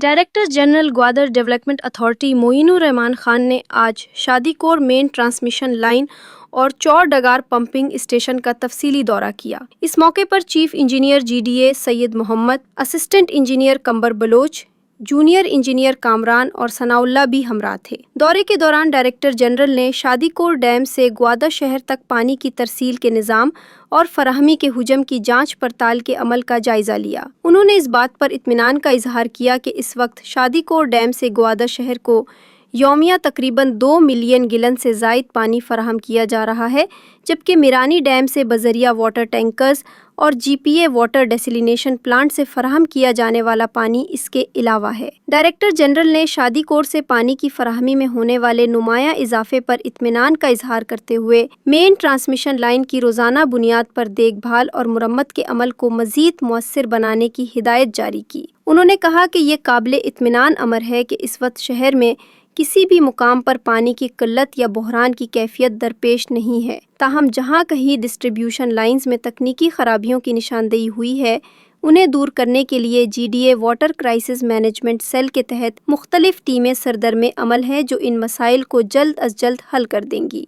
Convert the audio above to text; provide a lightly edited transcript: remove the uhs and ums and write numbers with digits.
Director general Gwadar development authority Moin Ur Rehman Khan نے آج شادی کور مین ٹرانسمیشن لائن اور چور ڈگار پمپنگ اسٹیشن کا تفصیلی دورہ کیا۔ اس موقع پر chief engineer G D A Syed Muhammad, assistant engineer Qambar Baloch, junior engineer Kamran اور ثناء اللہ بھی ہمراہ تھے۔ دورے کے دوران ڈائریکٹر جنرل نے شادی کور ڈیم سے گوادر شہر تک پانی کی ترسیل کے نظام اور فراہمی کے حجم کی جانچ پڑتال کے عمل کا جائزہ لیا۔ انہوں نے اس بات پر اطمینان کا اظہار کیا کہ اس وقت شادی کور ڈیم سے گوادر شہر کو یومیہ تقریباً 2 ملین گیلن سے زائد پانی فراہم کیا جا رہا ہے، جبکہ میرانی ڈیم سے بذریعہ واٹر ٹینکرز اور جی پی اے واٹر ڈیسلینیشن پلانٹ سے فراہم کیا جانے والا پانی اس کے علاوہ ہے۔ ڈائریکٹر جنرل نے شادی کور سے پانی کی فراہمی میں ہونے والے نمایاں اضافے پر اطمینان کا اظہار کرتے ہوئے مین ٹرانسمیشن لائن کی روزانہ بنیاد پر دیکھ بھال اور مرمت کے عمل کو مزید مؤثر بنانے کی ہدایت جاری کی۔ انہوں نے کہا کہ یہ قابل اطمینان امر ہے کہ اس وقت شہر میں کسی بھی مقام پر پانی کی قلت یا بحران کی کیفیت درپیش نہیں ہے، تاہم جہاں کہیں ڈسٹریبیوشن لائنز میں تکنیکی خرابیوں کی نشاندہی ہوئی ہے، انہیں دور کرنے کے لیے G D A water crisis management cell کے تحت مختلف ٹیمیں سردرمِ عمل ہیں جو ان مسائل کو جلد از جلد حل کر دیں گی۔